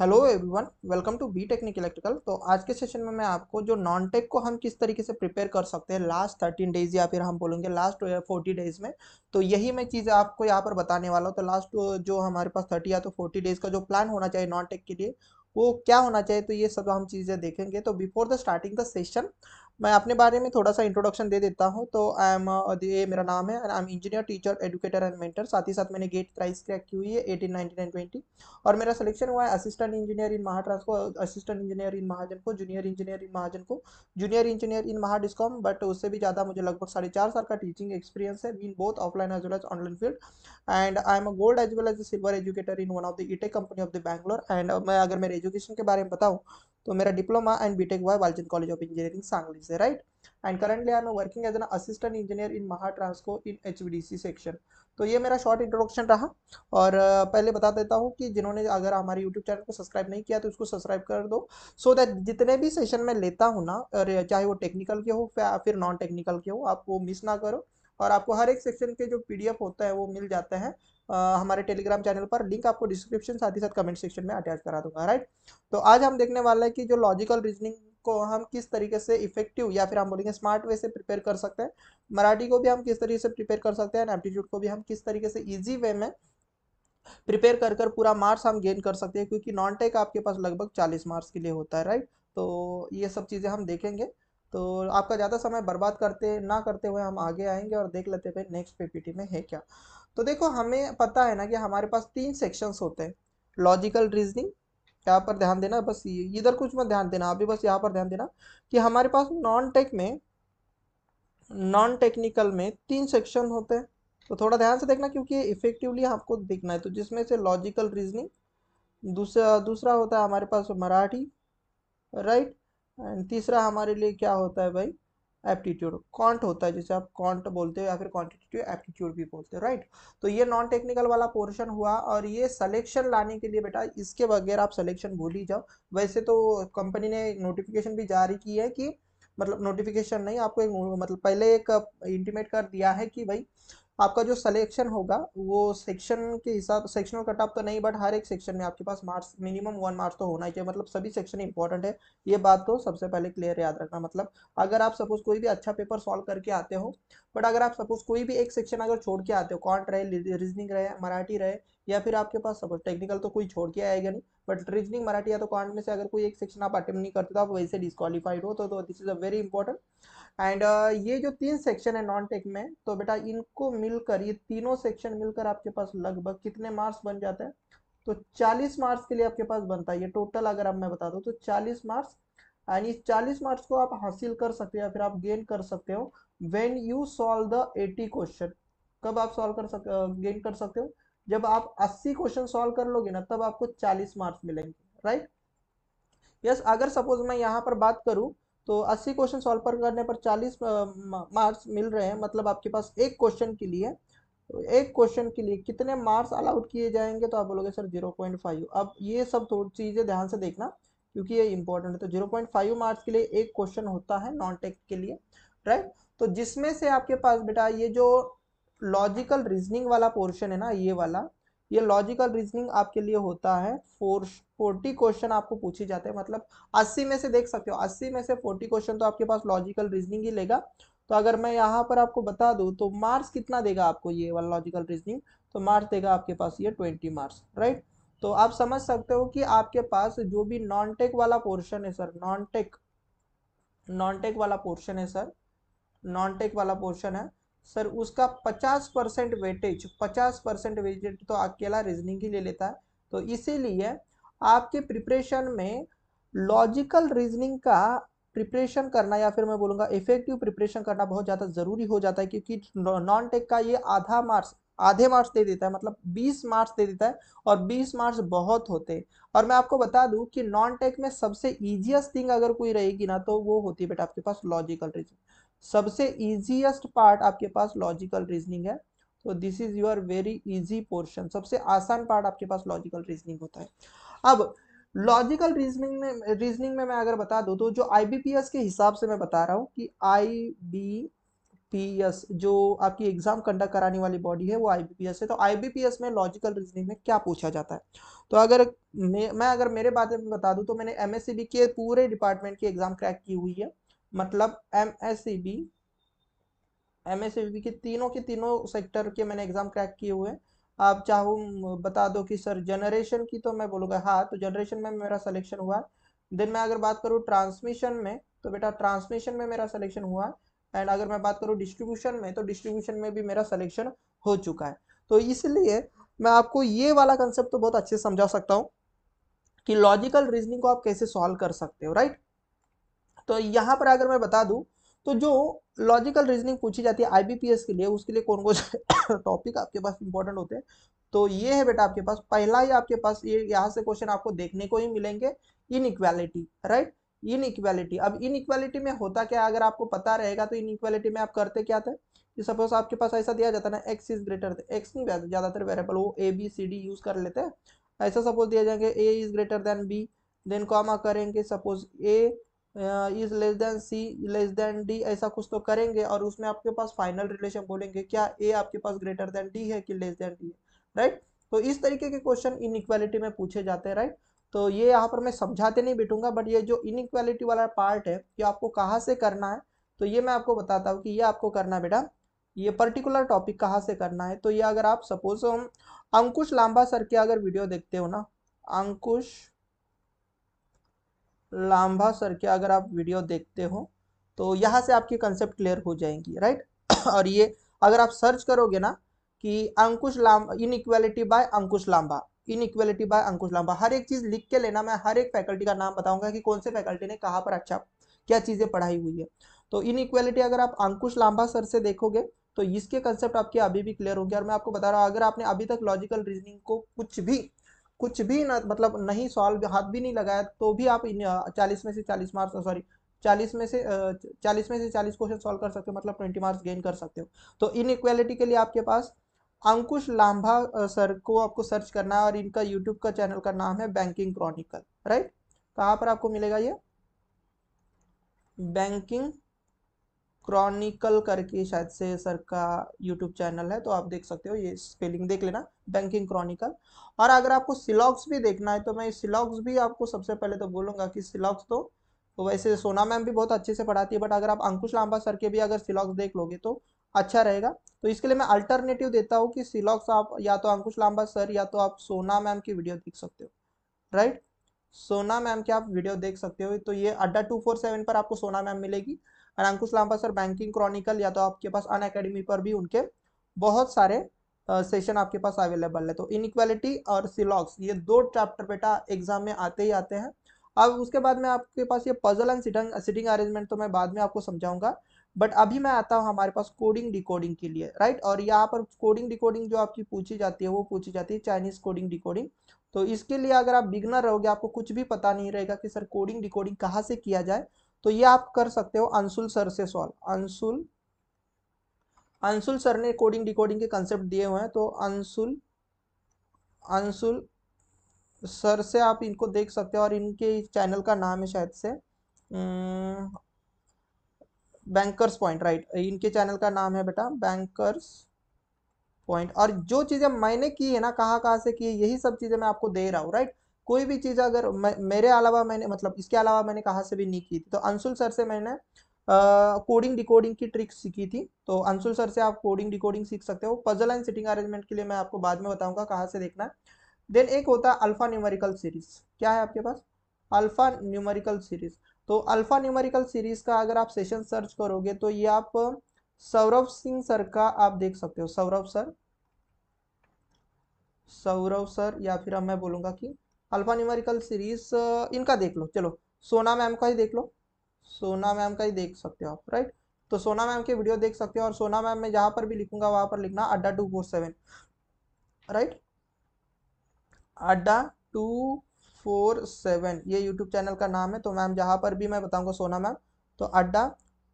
Hello everyone, welcome to B technic electrical. तो आज के सेशन में मैं आपको जो नॉन टेक को हम किस तरीके से प्रिपेयर कर सकते हैं लास्ट 13 डेज या फिर हम बोलेंगे लास्ट 40 डेज में, तो यही मैं चीज़ आपको यहाँ पर बताने वाला हूँ। तो लास्ट जो हमारे पास 30 या तो 40 डेज का जो प्लान होना चाहिए नॉन टेक के लिए वो क्या होना चाहिए, तो ये सब हम चीज़ें देखेंगे। तो before the starting the session मैं अपने बारे में थोड़ा सा इंट्रोडक्शन दे देता हूँ। तो आई एम ये मेरा नाम है, I am engineer, teacher, educator and mentor. साथ ही साथ मैंने गेट प्राइस क्रैक की हुई है 18, 19 एंड 20, और मेरा सिलेक्शन हुआ है assistant engineer in Mahatransco, assistant engineer in Mahagenco, junior engineer in Mahagenco, junior engineer in Mahadiscom. But उससे भी ज़्यादा मुझे लगभग 4.5 साल का टीचिंग एक्सपीरियंस है in both offline as well as online field. And I am a gold as well as a silver educator in one of the edtech company of the Bangalore. And मैं अगर मेरे एजुकेशन के बारे में बताऊँ तो मेरा डिप्लोमा एंड बीटेक हुआ है Walchand college of engineering Sangli से, right. And currently I am working as an assistant engineer in Mahatransco in HVDC section. तो ये मेरा शॉर्ट इंट्रोडक्शन रहा। और पहले बता देता हूँ कि जिन्होंने अगर हमारे यूट्यूब चैनल को सब्सक्राइब नहीं किया तो उसको सब्सक्राइब कर दो, सो दैट जितने भी सेशन में लेता हूँ ना, चाहे वो टेक्निकल के हो या फिर नॉन टेक्निकल के हो, आप वो मिस ना करो। और आपको हर एक सेक्शन के जो पीडीएफ होता है वो मिल जाते हैं हमारे टेलीग्राम चैनल पर। लिंक आपको डिस्क्रिप्शन साथ ही साथ कमेंट सेक्शन में अटैच करा दूंगा, राइट। तो आज हम देखने वाले हैं कि जो लॉजिकल रीजनिंग को हम किस तरीके से इफेक्टिव या फिर हम बोलेंगे स्मार्ट वे से प्रिपेयर कर सकते हैं, मराठी को भी हम किस तरीके से प्रिपेयर कर सकते हैं, एप्टीट्यूड को भी हम किस तरीके से इजी वे में प्रिपेयर कर कर पूरा मार्क्स हम गेन कर सकते हैं, क्योंकि नॉन टेक आपके पास लगभग 40 मार्क्स के लिए होता है, राइट। तो ये सब चीज़ें हम देखेंगे। तो आपका ज़्यादा समय बर्बाद करते ना करते हुए हम आगे आएंगे और देख लेते हैं नेक्स्ट पीपीटी में है क्या। तो देखो, हमें पता है ना कि हमारे पास 3 सेक्शंस होते हैं। लॉजिकल रीजनिंग, यहाँ पर ध्यान देना, बस इधर कुछ मत ध्यान देना, अभी बस यहाँ पर ध्यान देना कि हमारे पास नॉन टेक्निकल में 3 सेक्शन होते हैं। तो थोड़ा ध्यान से देखना, क्योंकि इफेक्टिवली आपको दिखना है। तो जिसमें से लॉजिकल रीजनिंग, दूसरा दूसरा होता है हमारे पास मराठी, राइट। एंड तीसरा हमारे लिए क्या होता है भाई, एप्टीट्यूड, कॉन्ट होता है, जिसे आप कॉन्ट बोलते हो या फिर क्वांटिटेटिव एप्टीट्यूड भी बोलते हो, राइट। तो ये नॉन टेक्निकल वाला पोर्शन हुआ। और ये सिलेक्शन लाने के लिए बेटा, इसके बगैर आप सिलेक्शन भूल ही जाओ। वैसे तो कंपनी ने नोटिफिकेशन भी जारी की है कि, मतलब नोटिफिकेशन नहीं, आपको एक मतलब पहले एक इंटीमेट कर दिया है कि भाई आपका जो सिलेक्शन होगा वो सेक्शन के हिसाब, सेक्शनल कट ऑफ तो नहीं, बट हर एक सेक्शन में आपके पास मार्क्स मिनिमम 1 मार्क्स तो होना ही चाहिए। मतलब सभी सेक्शन इंपॉर्टेंट है, ये बात तो सबसे पहले क्लियर याद रखना। मतलब अगर आप सपोज कोई भी अच्छा पेपर सॉल्व करके आते हो, बट अगर आप सपोज कोई भी एक सेक्शन अगर छोड़ के आते हो, कॉन्ट रहे, रीजनिंग रहे, मराठी रहे, या फिर आपके पास सपोज टेक्निकल तो कोई छोड़ के आएगा नहीं, बट रीजनिंग, मराठी या तो कॉन्ट में से अगर कोई एक सेक्शन आप अटेम्प्ट नहीं करते तो आप वैसे डिस्क्वालीफाइड हो। तो this is a very important. And ये जो 3 सेक्शन है नॉन टेक में, तो बेटा इनको मिलकर, ये तीनों सेक्शन मिलकर आपके पास लगभग कितने मार्क्स बन जाते हैं, तो 40 मार्क्स के लिए आपके पास बनता है। ये टोटल अगर अब मैं बता दूं तो 40 मार्क्स। एंड इस 40 मार्क्स को आप हासिल कर सकते हो या फिर आप गेन कर सकते हो when you solve the 80 question. कब आप सॉल्व कर सक गेन कर सकते हो, जब आप 80 क्वेश्चन सॉल्व कर लोगे ना, तब आपको 40 मार्क्स मिलेंगे, राइट। यस, अगर सपोज मैं यहाँ पर बात करूँ तो 80 क्वेश्चन सॉल्व पर करने पर 40 मार्क्स मिल रहे हैं। मतलब आपके पास एक क्वेश्चन के लिए, तो एक क्वेश्चन के लिए कितने मार्क्स अलाउड किए जाएंगे, तो आप बोलोगे सर 0.5। अब ये सब थोड़ी चीज़ें ध्यान से देखना, क्योंकि ये इंपॉर्टेंट है। तो 0.5 मार्क्स के लिए एक क्वेश्चन होता है नॉन टेक के लिए, राइट। तो जिसमें से आपके पास बेटा ये जो लॉजिकल रीजनिंग वाला पोर्शन है ना, ये वाला, ये लॉजिकल रीजनिंग आपके लिए होता है 40 क्वेश्चन आपको पूछे जाते हैं। मतलब 80 में से देख सकते हो, 80 में से 40 क्वेश्चन तो आपके पास लॉजिकल रीजनिंग ही लेगा। तो अगर मैं यहाँ पर आपको बता दूं तो मार्क्स कितना देगा आपको ये वाला लॉजिकल रीजनिंग, तो मार्क्स देगा आपके पास ये 20 मार्क्स, राइट। तो आप समझ सकते हो कि आपके पास जो भी नॉन टेक वाला पोर्शन है सर, नॉन टेक वाला पोर्शन है सर, नॉन टेक वाला पोर्शन है सर, उसका 50% वेटेज तो अकेला रीजनिंग ही ले लेता है। तो इसीलिए आपके प्रिपरेशन में लॉजिकल रीजनिंग का प्रिपरेशन करना, या फिर मैं बोलूँगा इफेक्टिव प्रिपरेशन करना बहुत ज़्यादा ज़रूरी हो जाता है, क्योंकि नॉन टेक का ये आधे मार्क्स दे देता है, मतलब 20 मार्क्स दे देता है। और 20 मार्क्स बहुत होते हैं। और मैं आपको बता दूं कि नॉन टेक में सबसे इजीएस्ट थिंग अगर कोई रहेगी ना, तो वो होती है बेटा आपके पास लॉजिकल रीजनिंग। सबसे इजीएस्ट पार्ट आपके पास लॉजिकल रीजनिंग है। तो this is your very easy portion, सबसे आसान पार्ट आपके पास लॉजिकल रीजनिंग होता है। अब लॉजिकल रीजनिंग में मैं अगर बता दूं तो जो आईबीपीएस के हिसाब से मैं बता रहा हूं कि आईबीपीएस जो आपकी एग्जाम कंडक्ट कराने वाली बॉडी है वो आईबीपीएस है। तो आईबीपीएस में लॉजिकल रीजनिंग में क्या पूछा जाता है? तो अगर मैं अगर मेरे बारे में बता दूं तो मैंने एमएससीबी के पूरे डिपार्टमेंट की एग्जाम क्रैक की हुई है। मतलब एमएससीबी के तीनों सेक्टर के मैंने एग्जाम क्रैक किए हुए हैं। आप चाहो बता दो कि सर जनरेशन की, तो मैं बोलूँगा हाँ, तो जनरेशन में मेरा सिलेक्शन हुआ है। देन मैं अगर बात करूँ ट्रांसमिशन में, तो बेटा ट्रांसमिशन में मेरा सिलेक्शन हुआ है। एंड अगर मैं बात करूँ डिस्ट्रीब्यूशन में, तो डिस्ट्रीब्यूशन में भी मेरा सिलेक्शन हो चुका है। तो इसलिए मैं आपको ये वाला कंसेप्ट तो बहुत अच्छे से समझा सकता हूँ कि लॉजिकल रीजनिंग को आप कैसे सॉल्व कर सकते हो, राइट। तो यहाँ पर अगर मैं बता दूं तो जो लॉजिकल रीजनिंग पूछी जाती है आईबीपीएस के लिए, उसके लिए कौन कौन से टॉपिक आपके पास इंपॉर्टेंट होते हैं, तो ये है बेटा आपके पास पहला ही आपके पास ये यहाँ से क्वेश्चन आपको देखने को ही मिलेंगे, इनइक्वालिटी, राइट। इनइक्वालिटी, अब इनइक्वालिटी में होता क्या, अगर आपको पता रहेगा तो इनइक्वालिटी में आप करते क्या थे कि सपोज आपके पास ऐसा दिया जाता ना, एक्स इज ग्रेटर, एक्स नहीं ज्यादातर वेरिएबल वो A B C D use कर लेते हैं। ऐसा सपोज दिया जाएंगे A is greater than B, then comma करेंगे suppose A is less than C less than D, ऐसा कुछ तो करेंगे और उसमें आपके पास फाइनल रिलेशन बोलेंगे क्या ए आपके पास ग्रेटर देन डी है कि लेस देन डी है, राइट। तो इस तरीके के क्वेश्चन इनइक्वालिटी में पूछे जाते हैं, राइट। तो ये यहाँ पर मैं समझाते नहीं बैठूंगा, बट ये जो इनइक्वालिटी वाला पार्ट है कि आपको कहाँ से करना है, तो ये मैं आपको बताता हूँ कि ये आपको करना है बेटा, ये पर्टिकुलर टॉपिक कहाँ से करना है। तो ये अगर आप सपोज हम अंकुश लांबा सर के अगर वीडियो देखते हो ना, अंकुश लांबा सर के अगर आप वीडियो देखते हो तो यहाँ से आपकी कंसेप्ट क्लियर हो जाएंगी, राइट। और ये अगर आप सर्च करोगे ना कि अंकुश Lamba, inequality by Ankush Lamba, inequality by Ankush Lamba, हर एक चीज लिख के लेना, मैं हर एक फैकल्टी का नाम बताऊंगा कि कौन से फैकल्टी ने कहाँ पर अच्छा क्या चीजें पढ़ाई हुई है। तो इनइक्वालिटी अगर आप अंकुश लांबा सर से देखोगे तो इसके कंसेप्ट आपके अभी भी क्लियर होंगे। और मैं आपको बता रहा हूँ अगर आपने अभी तक लॉजिकल रीजनिंग को कुछ भी ना मतलब नहीं सॉल्व, हाथ भी नहीं लगाया, तो भी आप 40 में से 40 मार्क्स, सॉरी 40 में से 40 क्वेश्चन सॉल्व कर सकते हो, मतलब 20 मार्क्स गेन कर सकते हो। तो इन इक्वालिटी के लिए आपके पास अंकुश लांभा सर को आपको सर्च करना है और इनका यूट्यूब का चैनल का नाम है बैंकिंग क्रॉनिकल, राइट। कहाँ पर आपको मिलेगा ये, बैंकिंग क्रॉनिकल करके शायद से सर का यूट्यूब चैनल है, तो आप देख सकते हो, ये स्पेलिंग देख लेना, बैंकिंग क्रॉनिकल। और अगर आपको सिलॉक्स भी देखना है तो मैं सिलॉक्स भी आपको सबसे पहले तो बोलूंगा कि सिलॉक्स तो वैसे सोना मैम भी बहुत अच्छे से पढ़ाती है, बट अगर आप अंकुश लांबा सर के भी अगर सिलॉक्स देख लोगे तो अच्छा रहेगा। तो इसके लिए मैं अल्टरनेटिव देता हूँ कि सिलॉक्स आप या तो अंकुश लांबा सर या तो आप सोना मैम की वीडियो देख सकते हो, राइट। सोना मैम की आप वीडियो देख सकते हो, तो ये अड्डा 247 पर आपको सोना मैम मिलेगी। और अंकुश लांबा सर बैंकिंग क्रॉनिकल, या तो आपके पास अन अकेडमी पर भी उनके बहुत सारे सेशन आपके पास अवेलेबल है। तो इनइक्वालिटी और सिलॉक्स ये दो चैप्टर बेटा एग्जाम में आते ही आते हैं। अब उसके बाद में आपके पास ये पजल एंड सिटिंग अरेंजमेंट तो मैं बाद में आपको समझाऊंगा, बट अभी मैं आता हूँ हमारे पास कोडिंग डिकोडिंग के लिए, राइट। और यहाँ पर कोडिंग डिकोडिंग जो आपकी पूछी जाती है वो पूछी जाती है चाइनीज कोडिंग डिकोडिंग। तो इसके लिए अगर आप बिगनर रहोगे, आपको कुछ भी पता नहीं रहेगा कि सर कोडिंग डिकोडिंग कहाँ से किया जाए, तो ये आप कर सकते हो अंशुल सर से सॉल्व। अंशुल सर ने कोडिंग डिकोडिंग के कंसेप्ट दिए हुए हैं, तो अंशुल अंशुल सर से आप इनको देख सकते हो। और इनके चैनल का नाम है शायद से बैंकर्स पॉइंट, राइट। इनके चैनल का नाम है बेटा बैंकर्स पॉइंट। और जो चीजें मैंने की है ना, कहाँ कहाँ से की है, यही सब चीजें मैं आपको दे रहा हूँ, राइट। कोई भी चीज अगर मेरे अलावा मैंने मतलब इसके अलावा मैंने कहाँ से भी नहीं की थी, तो अंशुल सर से मैंने कोडिंग डिकोडिंग की ट्रिक्स सीखी थी। तो अंशुल सर से आप कोडिंग डिकोडिंग सीख सकते हो। पजल एंड सिटिंग अरेंजमेंट के लिए मैं आपको बाद में बताऊंगा कहाँ से देखना है। देन एक होता है अल्फा न्यूमेरिकल सीरीज, क्या है आपके पास, अल्फा न्यूमेरिकल सीरीज। तो अल्फा न्यूमेरिकल सीरीज का अगर आप सेशन सर्च करोगे तो ये आप सौरभ सिंह सर का आप देख सकते हो, सौरभ सर या फिर अब मैं बोलूंगा कि अल्फा न्यूमेरिकल सीरीज इनका देख लो, चलो सोना मैम का ही देख लो, सोना मैम का ही देख सकते हो आप, राइट। तो सोना मैम के वीडियो देख सकते हो, और सोना मैम में जहां पर भी लिखूंगा वहां पर लिखना अड्डा 247, राइट। अड्डा 247 ये यूट्यूब चैनल का नाम है। तो मैम जहां पर भी मैं बताऊंगा सोना मैम, तो अड्डा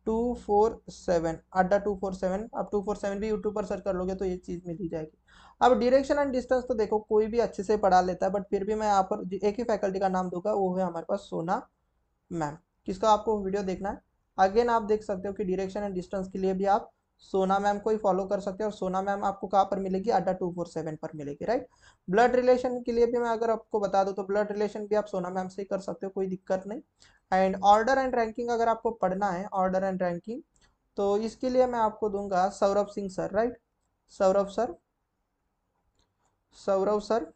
247, अड्डा 247, अब 247 भी यूट्यूब पर सर्च कर लोगे तो ये चीज मिल ही जाएगी। अब डायरेक्शन एंड डिस्टेंस तो देखो कोई भी अच्छे से पढ़ा लेता है, बट फिर भी मैं यहाँ पर एक ही फैकल्टी का नाम दूंगा, वो है हमारे पास सोना मैम। किसका आपको वीडियो देखना है, अगेन आप देख सकते हो कि डायरेक्शन एंड डिस्टेंस के लिए भी आप सोना मैम को ही फॉलो कर सकते हैं, और सोना मैम आपको कहाँ पर मिलेगी, अड्डा 247 पर मिलेगी, राइट। ब्लड रिलेशन के लिए भी मैं अगर आपको बता दूं तो ब्लड रिलेशन भी आप सोना मैम से ही कर सकते हो, कोई दिक्कत नहीं। एंड ऑर्डर एंड रैंकिंग अगर आपको पढ़ना है, ऑर्डर एंड रैंकिंग, तो इसके लिए मैं आपको दूंगा Saurabh Singh sir, right. Saurabh sir, Saurabh sir,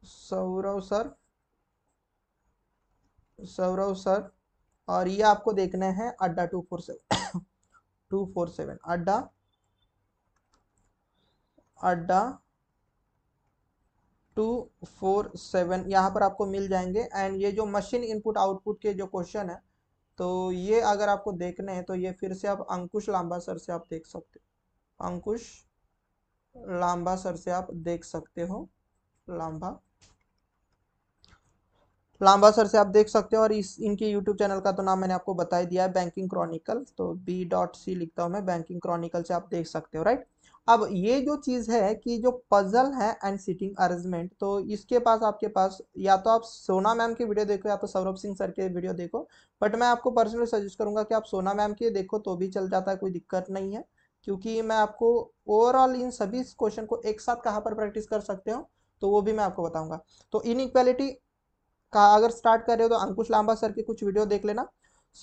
Saurabh sir, Saurabh sir, और ये आपको देखने हैं अड्डा 247, 247 अड्डा, अड्डा 247 यहाँ पर आपको मिल जाएंगे। एंड ये जो मशीन इनपुट आउटपुट के जो क्वेश्चन है, तो ये अगर आपको देखने हैं तो ये फिर से आप अंकुश लांबा सर से आप देख सकते हो, अंकुश लांबा सर से आप देख सकते हो, लांबा, लांबा सर से आप देख सकते हो। और इस इनके यूट्यूब चैनल का तो नाम मैंने आपको बता ही दिया है, बैंकिंग क्रॉनिकल, तो B.C लिखता हूँ मैं, बैंकिंग क्रॉनिकल से आप देख सकते हो, राइट। अब ये जो चीज़ है कि जो पजल है एंड सीटिंग अरेंजमेंट, तो इसके पास आपके पास या तो आप सोना मैम की वीडियो देखो या तो सौरभ सिंह सर के वीडियो देखो, बट मैं आपको पर्सनली सजेस्ट करूंगा कि आप सोना मैम की देखो तो भी चल जाता है, कोई दिक्कत नहीं है। क्योंकि मैं आपको ओवरऑल इन सभी क्वेश्चन को एक साथ कहाँ पर प्रैक्टिस कर सकते हो, तो वो भी मैं आपको बताऊंगा। तो इनइक्वालिटी का अगर स्टार्ट कर रहे हो तो अंकुश लांबा सर की कुछ वीडियो देख लेना।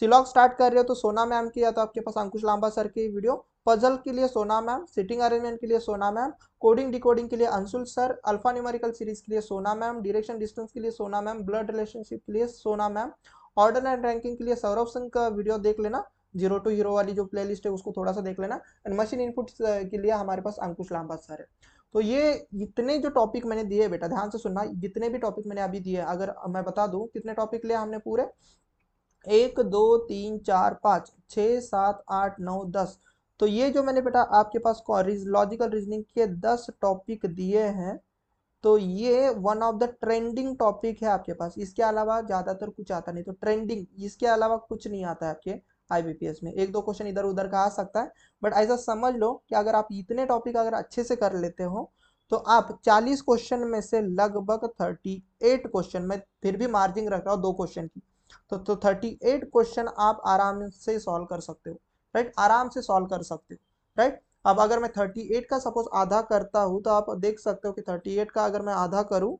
सिलॉग स्टार्ट कर रहे हो तो सोना मैम की, या तो आपके पास अंकुश लांबा सर की वीडियो। पजल के लिए सोना मैम, सिटिंग अरेंजमेंट के लिए सोना मैम, कोडिंग डिकोडिंग के लिए Anshul sir, alpha numerical series के लिए सोना मैम, डायरेक्शन डिस्टेंस के लिए सोना मैम, ब्लड रिलेशनशिप के लिए सोना मैम, ऑर्डर एंड रैंकिंग के लिए सौरभ सिंह का वीडियो देख लेना, जीरो टू हीरो वाली जो प्लेलिस्ट है उसको थोड़ा सा देख लेना। एंड मशीन इनपुट के लिए हमारे पास अंकुश लांबा सर है। तो ये इतने जो टॉपिक मैंने दिए बेटा, ध्यान से सुनना, जितने भी टॉपिक मैंने अभी दिए, अगर मैं बता दूं कितने टॉपिक लिए हमने पूरे, 1 2 3 4 5 6 7 8 9 10, तो ये जो मैंने बेटा आपके पास लॉजिकल रीजनिंग के 10 टॉपिक दिए हैं, तो ये one of the trending topic है आपके पास। इसके अलावा ज्यादातर कुछ आता नहीं, तो ट्रेंडिंग, इसके अलावा कुछ नहीं आता है आपके IBPS में। एक दो क्वेश्चन इधर उधर का आ सकता है, बट ऐसा समझ लो कि अगर आप इतने टॉपिक अगर अच्छे से कर लेते हो, तो आप 40 क्वेश्चन में से लगभग 38 क्वेश्चन में, फिर भी मार्जिन रख रहा हूँ 2 क्वेश्चन की, तो 38 क्वेश्चन आप आराम से सॉल्व कर सकते हो, राइट, आराम से सॉल्व कर सकते हो, राइट। अब अगर मैं 38 का सपोज आधा करता हूँ, तो आप देख सकते हो कि 38 का अगर मैं आधा करूँ,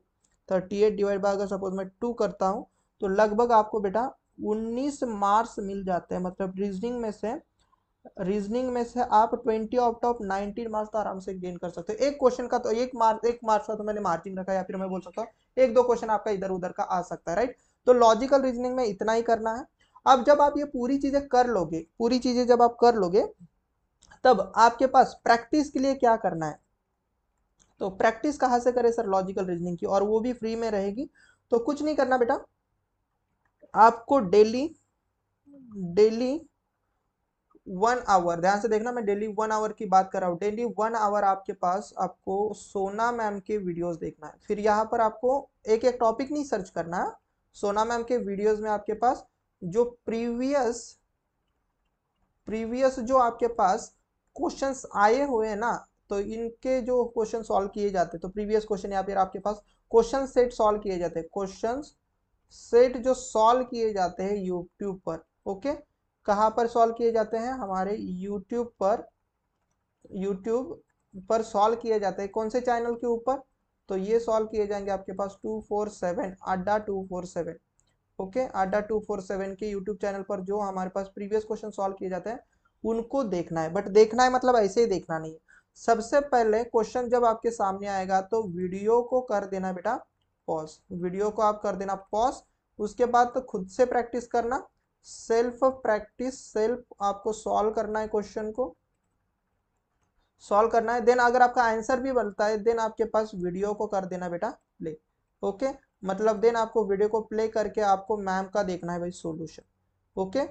38 डिवाइड बाय अगर सपोज मैं 2 करता हूँ, तो लगभग आपको बेटा 19 मार्क्स मिल जाते हैं। मतलब रीजनिंग में से आप 20 आउट ऑफ 19 मार्क्स तो आराम से गेन कर सकते हो। एक क्वेश्चन का तो एक मार्क्स का तो मैंने मार्जिन रखा है, या फिर मैं बोल सकता हूँ एक दो क्वेश्चन आपका इधर उधर का आ सकता है, राइट। तो लॉजिकल रीजनिंग में इतना ही करना है। अब जब आप ये पूरी चीजें कर लोगे, पूरी चीजें जब आप कर लोगे, तब आपके पास प्रैक्टिस के लिए क्या करना है। तो प्रैक्टिस कहाँ से करें सर, लॉजिकल रीजनिंग की, और वो भी फ्री में रहेगी। तो कुछ नहीं करना बेटा, आपको डेली, डेली 1 आवर, ध्यान से देखना, मैं डेली 1 आवर की बात कर रहा हूँ। डेली 1 आवर आपके पास आपको सोना मैम के वीडियोस देखना है। फिर यहाँ पर आपको एक एक टॉपिक नहीं सर्च करना है, सोना मैम के वीडियोस में आपके पास जो प्रीवियस प्रीवियस जो आपके पास क्वेश्चंस आए हुए हैं ना, तो इनके जो क्वेश्चन सॉल्व किए जाते हैं, तो प्रीवियस क्वेश्चन या फिर आपके पास क्वेश्चन सेट सॉल्व किए जाते हैं, क्वेश्चन सेट जो सॉल्व किए जाते हैं यूट्यूब पर, ओके। कहाँ पर सॉल्व किए जाते हैं, हमारे यूट्यूब पर सॉल्व किए जाते हैं, कौन से चैनल के ऊपर, तो ये सॉल्व किए जाएंगे आपके पास 247 अड्डा 247, ओके। अड्डा 247 के यूट्यूब चैनल पर जो हमारे पास प्रीवियस क्वेश्चन सॉल्व किए जाते हैं, उनको देखना है। बट देखना है मतलब ऐसे ही देखना नहीं है, सबसे पहले क्वेश्चन जब आपके सामने आएगा तो वीडियो को कर देना बेटा पॉज, वीडियो को आप कर देना पॉज। उसके बाद तो खुद से प्रैक्टिस करना, सेल्फ प्रैक्टिस, सेल्फ आपको सॉल्व करना है, क्वेश्चन को सॉल्व करना है। देन अगर आपका आंसर भी बनता है, देन आपके पास वीडियो को कर देना बेटा प्ले, ओके। मतलब देन आपको वीडियो को प्ले करके आपको मैम का देखना है भाई सॉल्यूशन, ओके।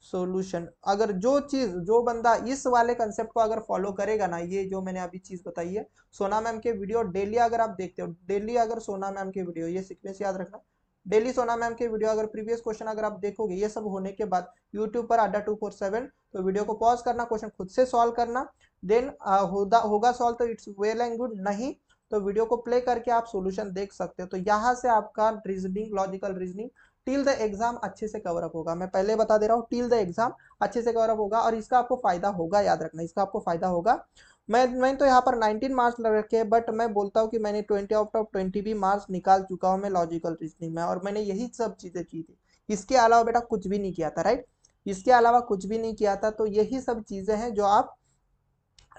सॉल्यूशन, अगर जो चीज, जो बंदा इस वाले कंसेप्ट को अगर फॉलो करेगा ना, ये जो मैंने अभी चीज बताई है, सोना मैम के वीडियो डेली अगर आप देखते हो, डेली अगर सोना मैम के वीडियो, ये सीक्वेंस याद रखना, डेली सोना मैम के वीडियो अगर प्रीवियस क्वेश्चन अगर आप देखोगे, ये सब होने के बाद यूट्यूब पर अड्डा 247, तो वीडियो को पॉज करना, क्वेश्चन खुद से सॉल्व करना, देन होगा सॉल्व तो इट्स वेल एंड गुड, नहीं तो वीडियो को प्ले करके आप सॉल्यूशन देख सकते हो। तो यहाँ से आपका reasoning, logical reasoning till the exam अच्छे से कवर अप होगा। मैं पहले बता दे रहा हूँ, टिल द एग्जाम अच्छे से कवर अप होगा और इसका आपको फायदा होगा, याद रखना इसका आपको फायदा होगा। मैं तो यहाँ पर 19 मार्क्स लग रखे हैं, बट मैं बोलता हूँ कि मैंने 20 आउट ऑफ 20 भी मार्क्स निकाल चुका हूँ मैं लॉजिकल रीजनिंग में, और मैंने यही सब चीजें की थी। इसके अलावा बेटा कुछ भी नहीं किया था, राइट। इसके अलावा कुछ भी नहीं किया था, तो यही सब चीजें हैं जो आप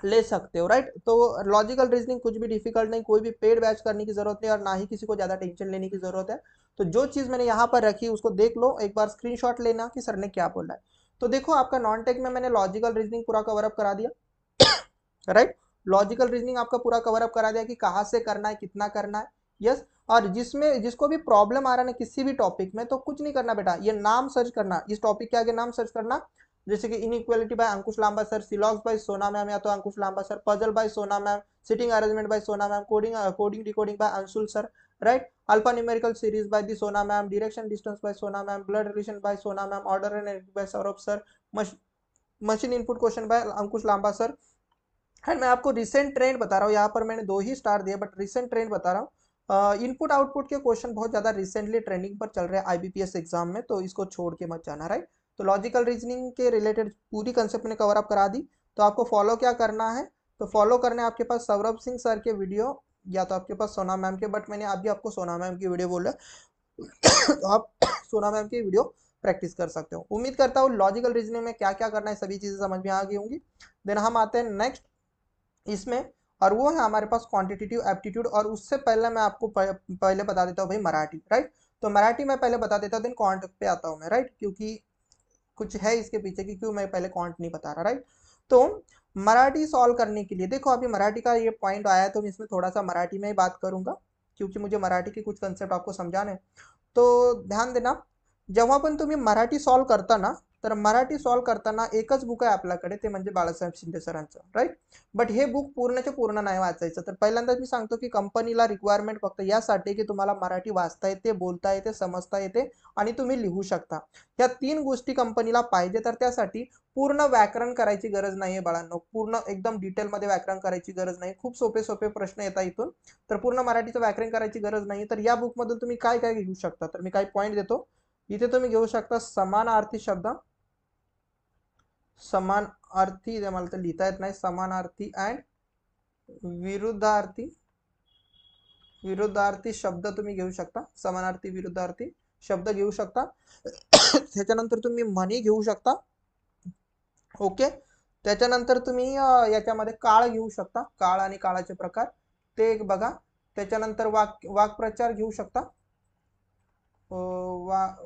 ले सकते हो, राइट। तो लॉजिकल रीजनिंग कुछ भी डिफिकल्ट नहीं, कोई भी पेड बैच करने की जरूरत नहीं और ना ही किसी को ज्यादा टेंशन लेने की जरूरत है। तो जो चीज मैंने यहाँ पर रखी उसको देख लो, एक बार स्क्रीनशॉट लेना कि सर ने क्या बोला है। तो देखो आपका नॉन टेक में मैंने लॉजिकल रीजनिंग पूरा कवर अप करा दिया, राइट। लॉजिकल रीजनिंग आपका पूरा कवर अप करा दिया कि कहाँ से करना है, कितना करना है। यस। और जिसको भी प्रॉब्लम आ रहा है ना किसी भी टॉपिक में, तो कुछ नहीं करना बेटा, ये नाम सर्च करना, इस टॉपिक के आगे नाम सर्च करना। जैसे कि inequality by Ankush Lamba sir, syllogisms by Sona ma'am या तो Ankush Lamba sir, puzzle by Sona ma'am, sitting arrangement by Sona ma'am, coding decoding by Anshul sir, right. Alpha numerical series by the Sona ma'am, direction distance by Sona ma'am, blood relation by Sona ma'am, order and by Saurabh sir, machine input question by Ankush Lamba sir. And मैं आपको recent trend बता रहा हूँ, यहाँ पर मैंने 2 ही star दिए, but recent trend बता रहा हूँ। इनपुट आउटपुट के क्वेश्चन बहुत ज्यादा रिसेंटली ट्रेंडिंग पर चल रहे हैं आईबीपीएस एग्जाम में, तो इसको छोड़ के मत जाना, राइट। तो लॉजिकल रीजनिंग के रिलेटेड पूरी कंसेप्ट ने कवर अप करा दी। तो आपको फॉलो क्या करना है, तो फॉलो करने आपके पास सौरभ सिंह सर के वीडियो या तो आपके पास सोना मैम के, बट मैंने अभी आपको सोना मैम की वीडियो बोला तो आप सोना मैम की वीडियो प्रैक्टिस कर सकते हो। उम्मीद करता हूँ लॉजिकल रीजनिंग में क्या क्या करना है सभी चीजें समझ में आ गई होंगी। देन हम आते हैं नेक्स्ट इसमें, और वो है हमारे पास क्वांटिटेटिव एप्टीट्यूड। और उससे पहले मैं आपको पहले बता देता हूँ भाई मराठी, राइट। तो मराठी मैं पहले बता देता हूँ, देन क्वांट पे आता हूँ मैं, राइट, क्योंकि कुछ है इसके पीछे कि क्यों मैं पहले क्वांट नहीं बता रहा, राइट। तो मराठी सॉल्व करने के लिए देखो अभी मराठी का ये पॉइंट आया है, तो मैं इसमें थोड़ा सा मराठी में ही बात करूंगा, क्योंकि मुझे मराठी के कुछ कंसेप्ट आपको समझाने हैं। तो ध्यान देना, जेव्हा पण तुम्ही मराठी सॉल्व करता ना, तर मराठी सॉल्व करताना एकच बुक आहे आपल्याकडे, ते म्हणजे बाळासाहेब शिंदे सरांचं, राईट। बट हे बुक पूर्णचे पूर्ण नाही वाचायचं। तर पहिल्यांदाच मी सांगतो की कंपनीला रिक्वायरमेंट फक्त यासाठी की तुम्हाला मराठी वाचता येते, बोलता येते, समजता येते आणि तुम्ही लिहू शकता। या 3 गोष्टी कंपनीला पाहिजे, तर त्यासाठी पूर्ण व्याकरण करायची गरज नाहीये बाळांनो, पूर्ण एकदम डिटेलमध्ये व्याकरण करायची गरज नाही। खूप सोपे सोपे प्रश्न येतात इथून, तर पूर्ण मराठीचं व्याकरण करायची गरज नाही। तर या बुकमधून तुम्ही काय काय घेऊ शकता, तर मी काही पॉईंट देतो। इथे तुम्ही घेऊ शकता समानार्थी शब्द, समानार्थी, मला तर लिहिता येत नाही, समानार्थी अँड विरुद्धार्थी, विरुद्धार्थी शब्द तुम्ही घेऊ शकता, समानार्थी विरुद्धार्थी शब्द घेऊ शकता। त्याच्यानंतर तुम्ही म्हणी घेऊ शकता, ओके। त्याच्यानंतर तुम्ही याच्यामध्ये काळ घेऊ शकता, काळ आणि काळाचे प्रकार ते एक बघा। त्याच्यानंतर वाक्प्रचार घेऊ शकता,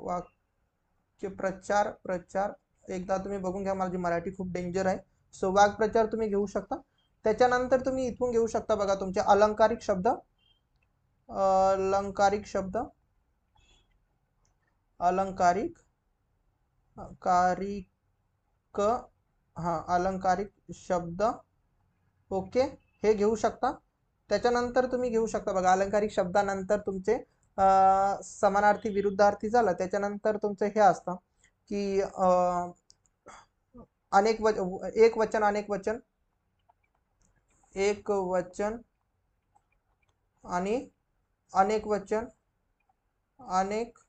वाक्य प्रचार, प्रचार एकदा तुम्ही बघून घ्या, माझी मराठी खूप डेंजर आहे। सो वाक्प्रचार तुम्ही घेऊ शकता। त्याच्यानंतर तुम्ही इथून घेऊ शकता बघा तुमचे अलंकारिक शब्द, अलंकारिक शब्द, अलंकारिक कारिक, हा अलंकारिक शब्द, ओके, हे घेऊ शकता। त्याच्यानंतर तुम्ही घेऊ शकता बघा अलंकारिक शब्दानंतर तुमचे समानार्थी विरुद्धार्थी झालं, त्याच्यानंतर तुमचे हे असतं की एक वचन अनेक वचन, एक वचन आणि अनेक वचन, अनेक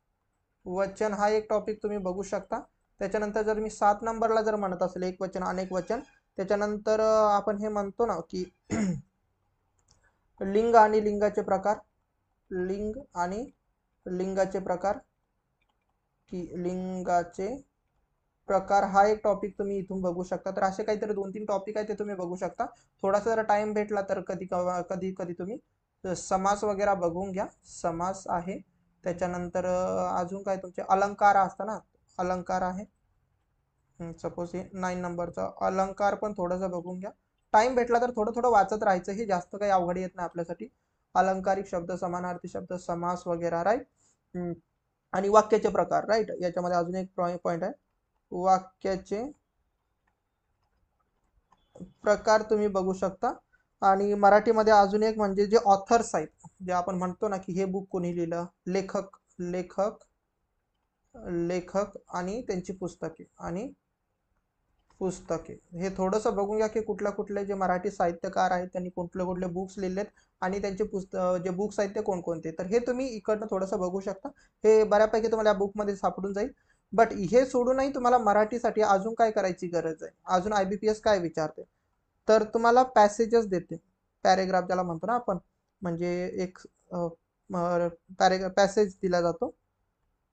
वचन हा एक टॉपिक तुम्ही बघू शकता। त्याच्यानंतर जर मी 7 नंबरला जर म्हणत असेल एक वचन अनेक वचन, त्याच्यानंतर आपण हे म्हणतो ना की लिंग आणि लिंगाचे प्रकार, लिंग आणि लिंगाचे प्रकार, की लिंगाचे प्रकार हा एक टॉपिक तुम्ही इथून बघू शकता। तर असे काहीतरी 2-3 टॉपिक आहे ते तुम्ही बघू शकता। थोडासा जर टाइम भेटला तर कधी कधी कधी तुम्ही समास वगैरे बघून घ्या, समास आहे। त्याच्यानंतर अजून काय तुमचे अलंकार असतात ना, अलंकार आहे, सपोज हे 9 नंबरचा अलंकार पण थोडंसं बघून घ्या। टाइम भेटला तर थोडं थोडं वाचत राहायचं, हे जास्त काही अवघड येत नाही आपल्यासाठी। अलंकारिक शब्द, समानार्थी शब्द, समास वगैरे, राईट। आणि वाक्याचे प्रकार, राईट, याच्यामध्ये अजून एक पॉइंट आहे, वाक्याचे प्रकार तुम्ही बघू शकता। आणि मराठीमध्ये अजून एक म्हणजे जे ऑथर्स आहेत, जे आपण म्हणतो ना की हे बुक कोणी लिहिलं, लेखक, लेखक, लेखक आणि त्यांची पुस्तके, आणि पुस्तके हे थोडंसं बघूया की कुठल्या कुठले जे मराठी साहित्यकार आहेत त्यांनी कुठले कुठले बुक्स लिहिलेत आणि त्यांचे जे बुक्स आहेत ते कोणकोणते, तर हे तुम्ही इकडनं थोडंसं बघू शकता. हे बऱ्यापैकी तुम्हाला या बुकमध्ये सापडून जाईल. बट हे सोडूनही तुम्हाला मराठीसाठी अजून काय करायची गरज आहे, अजून IBPS काय विचारते, तर तुम्हाला पॅसेजेस देते, पॅरेग्राफ ज्याला म्हणतो ना आपण, म्हणजे एक पॅसेज दिला जातो,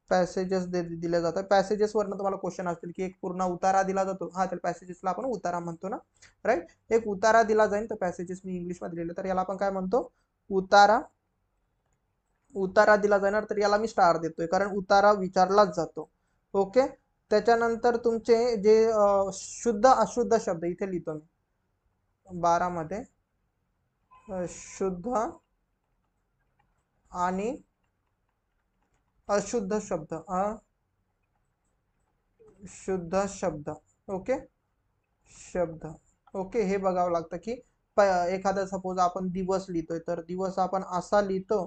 पॅसेजेस दिले जातात. पॅसेजेस वरनं तुम्हाला क्वेश्चन असतील की एक पूर्ण उतारा दिला जातो, हा तर पॅसेजेसला आपण उतारा म्हणतो ना, राईट. एक उतारा दिला जाईल तर पॅसेजेस मी इंग्लिशमध्ये लिहिले तर याला आपण काय म्हणतो, उतारा. उतारा दिला जाणार तर याला मी स्टार देतोय कारण उतारा विचारलाच जातो. ओके. त्याच्यानंतर तुमचे जे शुद्ध अशुद्ध शब्द इथे लिहितो मी 12 मध्ये, शुद्ध आणि अशुद्ध शब्द, शुद्ध शब्द. ओके, शब्द. ओके, हे बघावं लागतं की एखादा सपोज आपण दिवस लिहितोय तर दिवस आपण असा लिहितो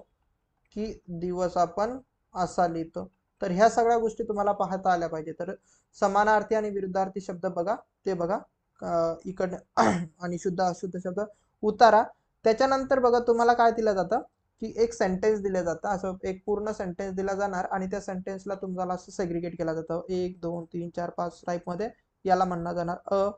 की दिवस आपण असा लिहितो, तर ह्या सगळ्या गोष्टी तुम्हाला पाहता आल्या पाहिजे. तर समानार्थी आणि विरुद्धार्थी शब्द बघा, ते बघा इकडं आणि शुद्ध अशुद्ध शब्द, उतारा. त्याच्यानंतर बघा तुम्हाला काय दिलं जातं की एक सेंटेन्स दिलं जातं, असं एक पूर्ण सेंटेन्स दिला जाणार आणि त्या सेंटेन्सला तुम्हाला असं सेग्रिगेट केलं जातं 1 2 3 4 5 टाईपमध्ये. याला म्हणणं जाणार अ,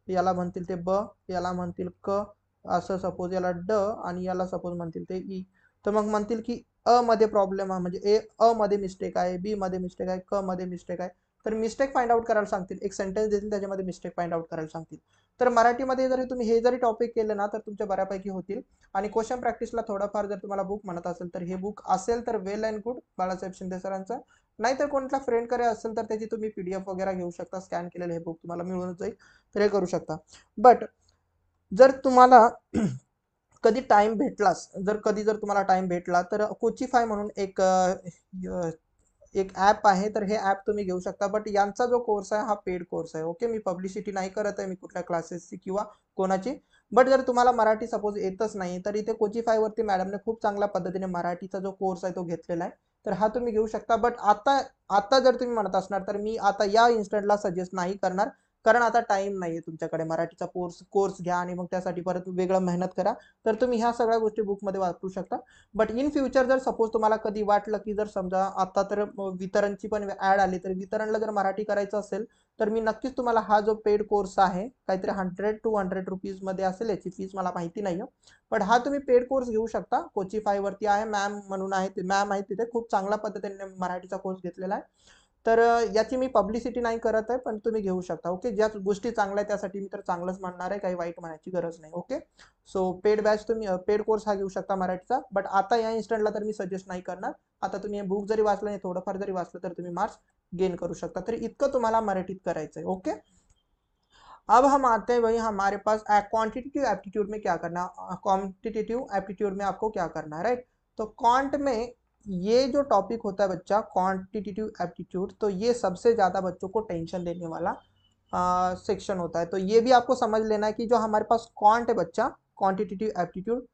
याला म्हणतील ते ब, याला म्हणतील क, असं सपोज याला ड आणि याला सपोज म्हणतील ते ई. तर मग म्हणतील की अ मध्ये प्रॉब्लेम आहे, म्हणजे अ मध्ये मिस्टेक आहे, बी मध्ये मिस्टेक आहे, क मध्ये मिस्टेक आहे. तर मिस्टेक फाइंड आउट करायला सांगतील, एक सेंटेन्स देतील त्याच्यामध्ये मिस्टेक फाइंड आउट करायला सांगतील. तर मराठीमध्ये जरी तुम्ही हे जरी टॉपिक केले ना तर तुमच्या बऱ्यापैकी होतील. आणि क्वेश्चन प्रॅक्टिसला थोडाफार जर तुम्हाला बुक म्हणत असेल तर हे बुक असेल तर well and good Balasaheb Shinde सरांचं. नाहीतर कोणत्या फ्रेंडकडे असेल तर त्याची तुम्ही PDF वगैरे घेऊ शकता, स्कॅन केलेलं हे बुक तुम्हाला मिळूनच जाईल, तर हे करू शकता. बट जर तुम्हाला कधी टाइम भेटलास, जर तुम्हाला टाइम भेटला तर कोचिफाय म्हणून एक ॲप आहे, तर हे ॲप तुम्ही घेऊ शकता. बट यांचा जो कोर्स आहे हा पेड कोर्स आहे. ओके, मी पब्लिसिटी नाही करत आहे मी कुठल्या क्लासेसची किंवा कोणाची. बट जर तुम्हाला मराठी सपोज येतच नाही तर इथे कोचिफायवरती मॅडमने खूप चांगल्या पद्धतीने मराठीचा जो कोर्स आहे तो घेतलेला आहे, तर हा तुम्ही घेऊ शकता. बट आता आता जर तुम्ही म्हणत असणार तर मी आता या इन्स्टंटला सजेस्ट नाही करणार, कारण आता टाइम नाही आहे तुमच्याकडे मराठीचा कोर्स घ्या आणि मग त्यासाठी परत वेगळं मेहनत करा. तर तुम्ही ह्या सगळ्या गोष्टी बुकमध्ये वापरू शकता. बट इन फ्युचर जर सपोज तुम्हाला कधी वाटलं की जर समजा आता तर वितरणची पण ऍड आली तर वितरणला जर मराठी करायचं असेल तर मी नक्कीच तुम्हाला हा जो पेड कोर्स आहे काहीतरी 100 to 100 रुपीज मध्ये असेल, याची फीस मला माहिती नाही. पण हा तुम्ही पेड कोर्स घेऊ शकता, कोचिफाय वरती आहे, मॅम म्हणून आहे, मॅम आहे तिथे, खूप चांगल्या पद्धतीने मराठीचा कोर्स घेतलेला आहे. तर याची मी पब्लिसिटी नाही करत आहे पण तुम्ही घेऊ शकता. ओके, ज्या गोष्टी चांगल्या त्यासाठी मी तर चांगलंच म्हणणार आहे, काही वाईट म्हणायची गरज नाही. ओके, सो पेड बॅच तुम्ही पेड कोर्स हा घेऊ शकता मराठीचा. बट आता या इन्स्टंटला तर मी सजेस्ट नाही करणार. आता तुम्ही हे बुक जरी वाचलं नाही थोडंफार जरी वाचलं तर तुम्ही मार्क्स गेन करू शकता. तर इतकं तुम्हाला मराठीत करायचं है. ओके, अब हम आते हैं भाई हमारे पास क्वांटिटेटिव एप्टीट्यूड में क्या करना, क्वांटिटेटिव एप्टीट्यूड में आपको क्या करना है, राइट. तो क्वांट में ये जो टॉपिक होता है बच्चा, क्वांटिटेटिव एप्टीट्यूड, तो ये सबसे ज्यादा बच्चों को टेंशन देने वाला सेक्शन होता है. तो ये भी आपको समझ लेना है कि जो हमारे पास क्वांट है बच्चा, क्वांटिटेटिव एप्टीट्यूड,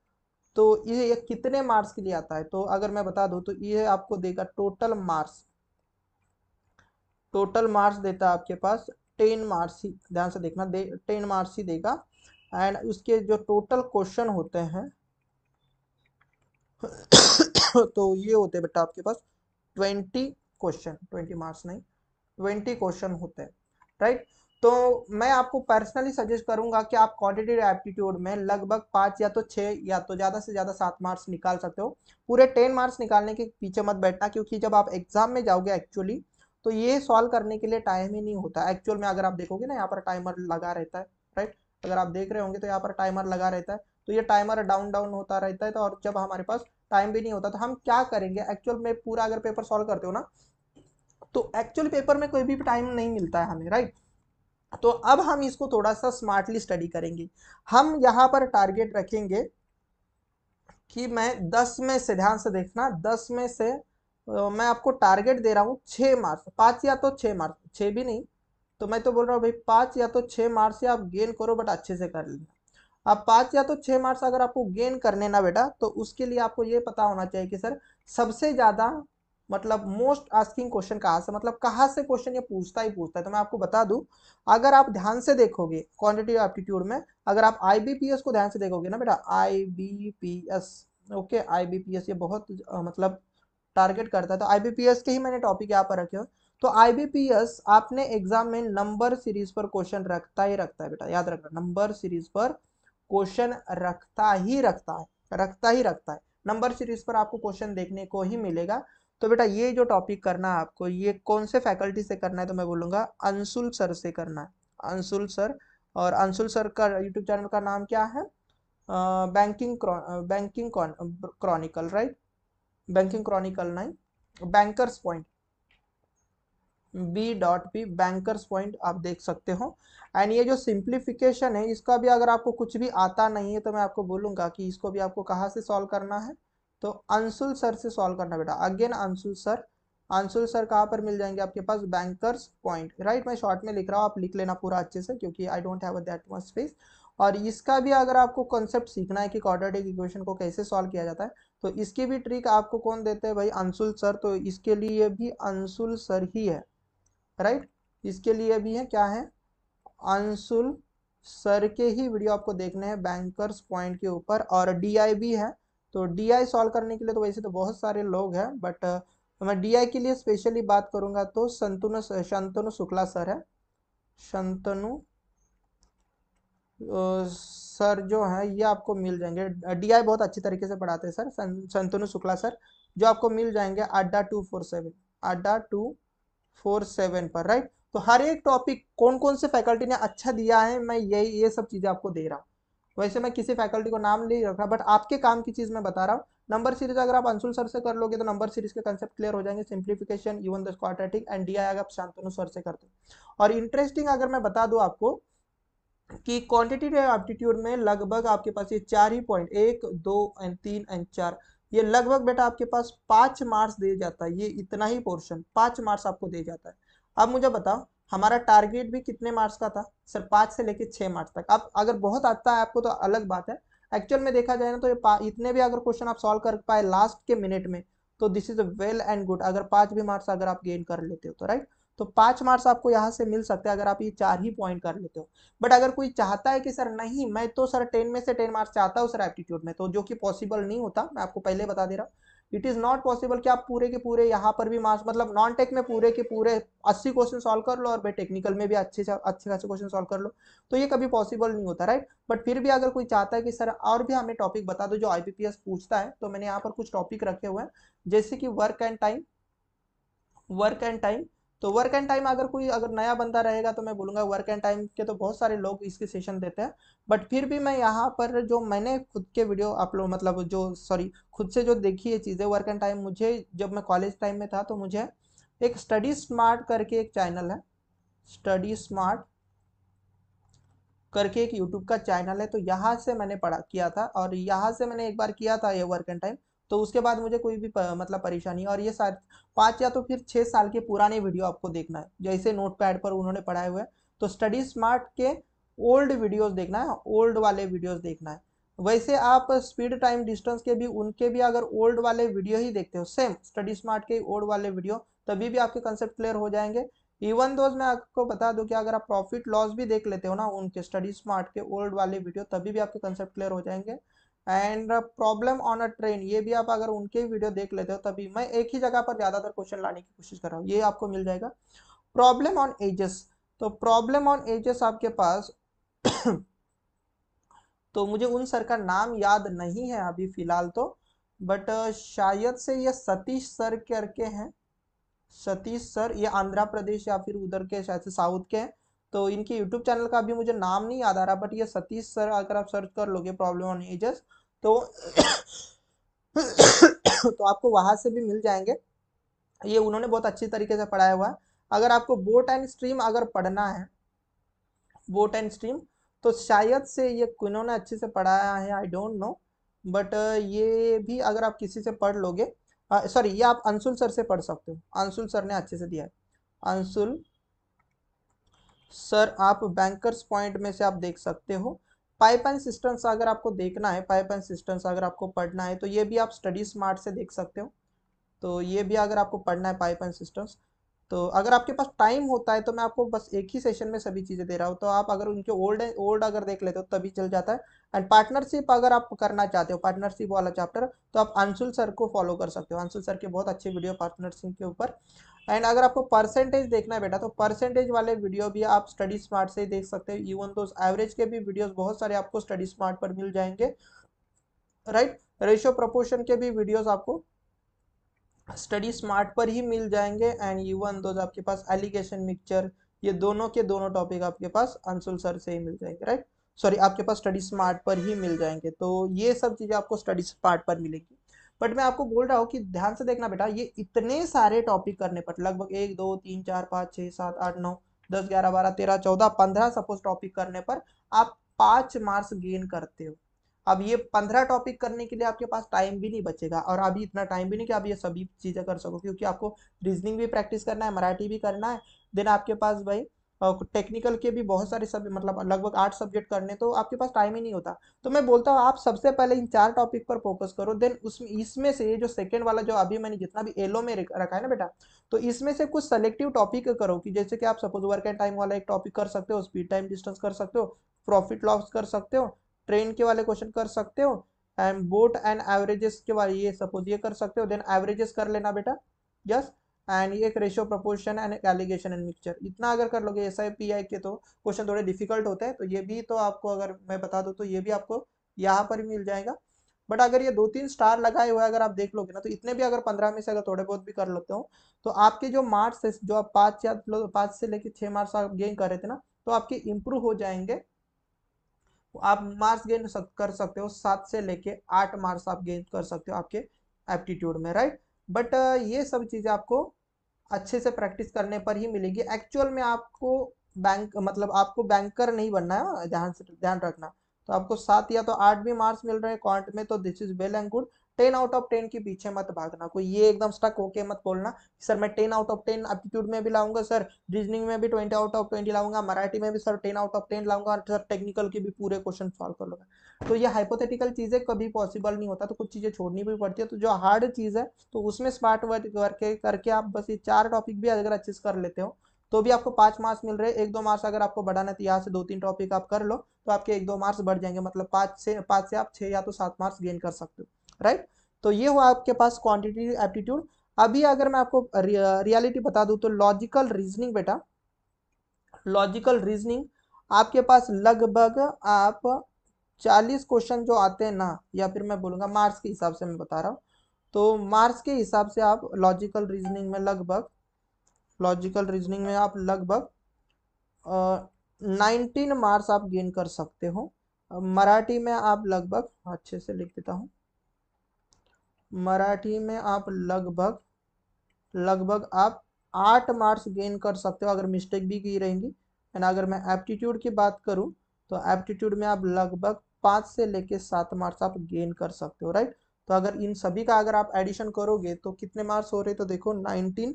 तो ये कितने मार्क्स के लिए आता है. तो अगर मैं बता दूं तो ये आपको देगा टोटल मार्क्स, टोटल मार्क्स देता है आपके पास 10 मार्क्स ही, ध्यान से देखना, 10 मार्क्स ही देगा. एंड उसके जो टोटल क्वेश्चन होते हैं तो ये होते हैं बेटा आपके पास 20 क्वेश्चन, 20 मार्क्स नहीं 20 क्वेश्चन होते हैं, राइट. तो मैं आपको पर्सनली सजेस्ट करूंगा कि आप क्वांटिटेटिव एप्टीट्यूड में लगभग 5 या तो 6 या तो ज़्यादा से ज़्यादा 7 मार्क्स निकाल सकते हो. पूरे 10 मार्क्स निकालने के पीछे मत बैठना, क्योंकि जब आप एग्जाम में जाओगे एक्चुअली तो ये सॉल्व करने के लिए टाइम ही नहीं होता एक्चुअल में. अगर आप देखोगे ना यहाँ पर टाइमर लगा रहता है, राइट. अगर आप देख रहे होंगे तो यहाँ पर टाइमर लगा रहता है, तो ये टाइमर डाउन डाउन होता रहता है. तो और जब हमारे पास टाइम भी नहीं होता तो हम क्या करेंगे एक्चुअल में, पूरा अगर पेपर सॉल्व करते हो ना तो एक्चुअल पेपर में कोई भी टाइम नहीं मिलता है हमें, राइट. तो अब हम इसको थोड़ा सा स्मार्टली स्टडी करेंगे. हम यहाँ पर टारगेट रखेंगे कि मैं 10 में से, ध्यान से देखना, 10 में से मैं आपको टारगेट दे रहा हूँ 6 मार्क्स, 5 या तो 6 मार्क्स, 6 भी नहीं, तो मैं तो बोल रहा हूँ भाई 5 या तो 6 मार्क्स से आप गेन करो, बट अच्छे से कर लेना. अब 5 या तो 6 मार्क्स अगर आपको गेन करने ना बेटा, तो उसके लिए आपको ये पता होना चाहिए कि सर सबसे ज्यादा मतलब मोस्ट आस्किंग क्वेश्चन कहाँ से, मतलब कहाँ से क्वेश्चन ये पूछता ही पूछता है। तो मैं आपको बता दूं, अगर आप ध्यान से देखोगे क्वांटिटेटिव एप्टीट्यूड में, अगर आप आईबीपीएस को ध्यान से देखोगे ना बेटा, आईबीपीएस, ओके, आईबीपीएस ये बहुत मतलब टारगेट करता है, तो आईबीपीएस के ही मैंने टॉपिक यहाँ पर रखे हो। तो आईबीपीएस आपने एग्जाम में नंबर सीरीज पर क्वेश्चन रखता ही रखता है बेटा, याद रखना, नंबर सीरीज पर क्वेश्चन रखता ही रखता है। नंबर सीरीज पर आपको क्वेश्चन देखने को ही मिलेगा। तो बेटा ये जो टॉपिक करना है आपको, ये कौन से फैकल्टी से करना है, तो मैं बोलूंगा अंशुल सर से करना है, अंशुल सर। और अंशुल सर का यूट्यूब चैनल का नाम क्या है, Banking Chronicle, right, Banking Chronicle नहीं, Bankers Point, B.P Bankers Point आप देख सकते हो। एंड ये जो सिंप्लीफिकेशन है, इसका भी अगर आपको कुछ भी आता नहीं है तो मैं आपको बोलूंगा कि इसको भी आपको कहाँ से सॉल्व करना है, तो अंशुल सर से सॉल्व करना बेटा। Again Anshul sir, Anshul sir कहाँ पर मिल जाएंगे आपके पास, बैंकर्स पॉइंट, राइट। मैं शॉर्ट में लिख रहा हूँ, आप लिख लेना पूरा अच्छे से, क्योंकि I don't have that much space. और इसका भी अगर आपको कॉन्सेप्ट सीखना है कि क्वाड्रेटिक इक्वेशन को कैसे सॉल्व किया जाता है, तो इसकी भी ट्रिक आपको कौन देते हैं भाई, अंशुल सर। तो इसके लिए भी अंशुल सर ही है, राइट। इसके लिए भी है, क्या है, अंशुल सर के ही वीडियो आपको देखने हैं बैंकर्स पॉइंट के ऊपर। और डीआई भी है, तो डीआई सॉल्व करने के लिए तो वैसे तो बहुत सारे लोग हैं, बट तो मैं डीआई के लिए स्पेशली बात करूंगा तो शंतनु शुक्ला सर है, शंतनु सर जो है ये आपको मिल जाएंगे। डीआई बहुत अच्छी तरीके से पढ़ाते हैं सर, शंतनु शुक्ला सर, जो आपको मिल जाएंगे अड्डा 247, अड्डा 247 पर, राइट। तो हर एक टॉपिक कौन कौन से फैकल्टी ने अच्छा दिया है, मैं ये सब चीजें आपको दे रहा हूँ। वैसे मैं किसी फैकल्टी को नाम नहीं रख रहा, बट आपके काम की चीज मैं बता रहा हूँ। नंबर सीरीज अगर आप अंशुल सर से कर लोगे तो नंबर सीरीज के कंसेप्ट क्लियर हो जाएंगे, simplification, even the quadratic, and DI अगर आप शांतनु सर से करते हो। और इंटरेस्टिंग अगर मैं बता दूं आपको कि क्वांटिटेटिव एप्टीट्यूड में लगभग आपके पास ये 4 ही पॉइंट, 1 2 एंड 3 एंड 4, ये लगभग बेटा आपके पास 5 मार्क्स दे जाता है। ये इतना ही पोर्शन 5 मार्क्स आपको दे जाता है। अब मुझे बताओ, हमारा टारगेट भी कितने मार्क्स का था सर, 5 से लेके 6 मार्क्स तक। अब अगर बहुत आता है आपको तो अलग बात है, एक्चुअल में देखा जाए ना तो ये इतने भी अगर क्वेश्चन आप सॉल्व कर पाए लास्ट के मिनट में, तो this is well and good. अगर 5 भी मार्क्स अगर आप गेन कर लेते हो तो, राइट। तो 5 मार्क्स आपको यहाँ से मिल सकते हैं अगर आप ये 4 ही पॉइंट कर लेते हो। बट अगर कोई चाहता है कि सर नहीं, मैं तो सर 10 में से 10 मार्क्स चाहता हूँ सर एप्टीट्यूड में, तो जो कि पॉसिबल नहीं होता, मैं आपको पहले बता दे रहा हूँ, इट इज नॉट पॉसिबल कि आप पूरे के पूरे यहाँ पर भी मार्क्स, मतलब नॉन टेक में पूरे के पूरे 80 क्वेश्चन सॉल्व कर लो और भाई टेक्निकल में भी अच्छे खासे क्वेश्चन सॉल्व कर लो, तो ये कभी पॉसिबल नहीं होता, राइट। बट फिर भी अगर कोई चाहता है कि सर और भी हमें टॉपिक बता दो जो आईबीपीएस पूछता है, तो मैंने यहाँ पर कुछ टॉपिक रखे हुए हैं, जैसे कि work and time, work and time. तो वर्क एंड टाइम अगर कोई अगर नया बंदा रहेगा तो मैं बोलूंगा वर्क एंड टाइम के तो बहुत सारे लोग इसके सेशन देते हैं, बट फिर भी मैं यहाँ पर जो मैंने खुद के वीडियो अपलोड, मतलब जो सॉरी खुद से जो देखी है चीज़ें वर्क एंड टाइम, मुझे जब मैं कॉलेज टाइम में था तो मुझे एक स्टडी स्मार्ट करके एक चैनल है, स्टडी स्मार्ट करके एक यूट्यूब का चैनल है, तो यहाँ से मैंने पढ़ा किया था, और यहाँ से मैंने एक बार किया था ये वर्क एंड टाइम। तो उसके बाद मुझे कोई भी मतलब परेशानी, और ये शायद 5 या तो फिर 6 साल के पुराने वीडियो आपको देखना है, जैसे नोट पैड पर उन्होंने पढ़ाए हुए हैं। तो स्टडी स्मार्ट के ओल्ड वीडियोस देखना है, ओल्ड वाले वीडियोस देखना है। वैसे आप स्पीड टाइम डिस्टेंस के भी, उनके भी अगर ओल्ड वाले वीडियो ही देखते हो, सेम स्टडी स्मार्ट के ओल्ड वाले वीडियो, तभी भी आपके कंसेप्ट क्लियर हो जाएंगे। इवन दोस्त मैं आपको बता दूं कि अगर आप प्रॉफिट लॉस भी देख लेते हो ना उनके स्टडी स्मार्ट के ओल्ड वाले वीडियो, तभी भी आपके कंसेप्ट क्लियर हो जाएंगे। And problem on a train, ये भी आप अगर उनके वीडियो देख लेते हो, तभी मैं एक ही जगह पर ज्यादातर क्वेश्चन लाने की कोशिश कर रहा हूँ, ये आपको मिल जाएगा। प्रॉब्लम ऑन एजेस, तो प्रॉब्लम ऑन एजेस आपके पास तो मुझे उन सर का नाम याद नहीं है अभी फिलहाल तो, बट शायद से ये सतीश सर करके हैं, सतीश सर, ये आंध्र प्रदेश या फिर उधर के शायद से साउथ के हैं। तो इनके यूट्यूब चैनल का भी मुझे नाम नहीं याद आ रहा, बट ये सतीश सर अगर आप सर्च कर लोगे प्रॉब्लम ऑन एजेस, तो तो आपको वहां से भी मिल जाएंगे। ये उन्होंने बहुत अच्छी तरीके से पढ़ाया हुआ है। अगर आपको बोट एंड स्ट्रीम अगर पढ़ना है, बोट एंड स्ट्रीम, तो शायद से ये इन्होंने अच्छे से पढ़ाया है, आई डोंट नो, बट ये भी अगर आप किसी से पढ़ लोगे, सॉरी ये आप अंशुल सर से पढ़ सकते हो, अंशुल सर ने अच्छे से दिया है, अंशुल सर आप बैंकर्स पॉइंट में से आप देख सकते हो। पाइप एंड सिस्टम्स अगर आपको देखना है, पाइप एंड सिस्टम्स अगर आपको पढ़ना है, तो ये भी आप स्टडी स्मार्ट से देख सकते हो, तो ये भी अगर आपको पढ़ना है पाइप एंड सिस्टम्स, तो अगर आपके पास टाइम होता है तो मैं आपको बस एक ही सेशन में सभी चीज़ें दे रहा हूँ, तो आप अगर उनके ओल्ड ओल्ड अगर देख लेते हो तभी चल जाता है। एंड पार्टनरशिप अगर आप करना चाहते हो, पार्टनरशिप वाला चैप्टर, तो आप अंशुल सर को फॉलो कर सकते हो। अंशुल सर के बहुत अच्छे वीडियो पार्टनरशिप के ऊपर। एंड अगर आपको परसेंटेज देखना है बेटा, तो परसेंटेज वाले वीडियो भी आप स्टडी स्मार्ट से ही देख सकते हो। इवन तो एवरेज के भी वीडियोस बहुत सारे आपको स्टडी स्मार्ट पर मिल जाएंगे, राइट। रेशियो प्रोपोर्शन के भी वीडियोस आपको स्टडी स्मार्ट पर ही मिल जाएंगे। एंड इवन दो आपके पास एलिगेशन मिक्सचर, ये दोनों के दोनों टॉपिक आपके पास अंशुल सर से ही मिल जाएंगे, राइट। सॉरी, आपके पास स्टडी स्मार्ट पर ही मिल जाएंगे। तो ये सब चीजें आपको स्टडी स्मार्ट पर मिलेगी। बट मैं आपको बोल रहा हूँ कि ध्यान से देखना बेटा, ये इतने सारे टॉपिक करने पर लगभग 1 2 3 4 5 6 7 8 9 10 11 12 13 14 15 सपोज टॉपिक करने पर आप 5 मार्क्स गेन करते हो। अब ये 15 टॉपिक करने के लिए आपके पास टाइम भी नहीं बचेगा, और अभी इतना टाइम भी नहीं कि आप ये सभी चीजें कर सको, क्योंकि आपको रीजनिंग भी प्रैक्टिस करना है, मराठी भी करना है। देन आपके पास भाई टेक्निकल के भी बहुत सारे सब, मतलब लगभग 8 सब्जेक्ट करने, तो आपके पास टाइम ही नहीं होता। तो मैं बोलता हूँ आप सबसे पहले इन 4 टॉपिक पर फोकस करो। देन उसमें इसमें से ये जो सेकंड वाला जो अभी मैंने जितना भी एलो में रखा है ना बेटा, तो इसमें से कुछ सेलेक्टिव टॉपिक करो, कि जैसे कि आप सपोज वर्क एंड टाइम वाला एक टॉपिक कर सकते हो, स्पीड टाइम डिस्टेंस कर सकते हो, प्रॉफिट लॉस कर सकते हो, ट्रेन के वाले क्वेश्चन कर सकते हो, एंड बोट एंड एवरेजेस के वाले ये सपोज ये कर सकते हो। देन एवरेजेस कर लेना बेटा, यस। एंड ये एक ratio proportion and allegation and mixture, इतना अगर कर लोगे एस आई पी आई के, तो क्वेश्चन थोड़े डिफिकल्ट होते हैं, तो ये भी तो आपको अगर मैं बता दूं तो ये भी आपको यहाँ पर ही मिल जाएगा। बट अगर ये 2 3 स्टार लगाए हुए अगर आप देख लोगे ना, तो इतने भी अगर 15 में से अगर थोड़े बहुत भी कर लेते हो, तो आपके जो मार्क्स है, जो आप 5 से लेके 6 मार्क्स आप गेन कर रहे थे ना, तो आपके इंप्रूव हो जाएंगे। आप मार्क्स गेन कर सकते हो, 7 से लेके 8 मार्क्स आप गेन कर सकते हो आपके एप्टीट्यूड में, राइट। बट ये सब चीज़ें आपको अच्छे से प्रैक्टिस करने पर ही मिलेगी। एक्चुअल में आपको बैंक, मतलब आपको बैंकर नहीं बनना है, ध्यान से ध्यान रखना। तो आपको 7 या तो 8 भी मार्क्स मिल रहे हैं क्वांट में, तो this is well and good. 10 out of 10 के पीछे मत भागना, कोई ये एकदम स्टक होके मत बोलना सर मैं 10 आउट ऑफ 10 एप्टीट्यूड में भी लाऊंगा सर, रीजनिंग में भी 20 आउट ऑफ 20 लाऊंगा, मराठी में भी सर 10 आउट ऑफ 10 लाऊंगा, और सर टेक्निकल की भी पूरे क्वेश्चन सॉल्व कर लूंगा। तो ये हाइपोथेटिकल चीजें कभी पॉसिबल नहीं होता, तो कुछ चीजें छोड़नी भी पड़ती है। तो जो हार्ड चीज है, तो उसमें स्मार्ट वर्क करके आप बस ये 4 टॉपिक भी अगर अच्छे से कर लेते हो, तो भी आपको 5 मार्क्स मिल रहे हैं। 1 2 मार्क्स अगर आपको बढ़ाना है, तो यहाँ से 2 3 टॉपिक आप कर लो, तो आपके 1 2 मार्क्स बढ़ जाएंगे, मतलब 5 से आप 6 या तो 7 मार्क्स गेन कर सकते हो, राइट। तो ये हुआ आपके पास क्वांटिटी एप्टीट्यूड। अभी अगर मैं आपको रियलिटी बता दूं, तो लॉजिकल रीजनिंग बेटा, लॉजिकल रीजनिंग आपके पास लगभग आप 40 क्वेश्चन जो आते हैं ना, या फिर मैं बोलूंगा मार्क्स के हिसाब से मैं बता रहा हूँ, तो मार्क्स के हिसाब से आप लॉजिकल रीजनिंग में लगभग 19 मार्क्स आप गेन कर सकते हो। मराठी में आप लगभग, अच्छे से लिख देता हूँ, मराठी में आप लगभग लगभग आप 8 मार्क्स गेन कर सकते हो, अगर मिस्टेक भी की रहेंगी। एंड अगर मैं एप्टीट्यूड की बात करूं, तो एप्टीट्यूड में आप लगभग 5 से लेके 7 मार्क्स आप गेन कर सकते हो, राइट। तो अगर इन सभी का अगर आप एडिशन करोगे तो कितने मार्क्स हो रहे, तो देखो 19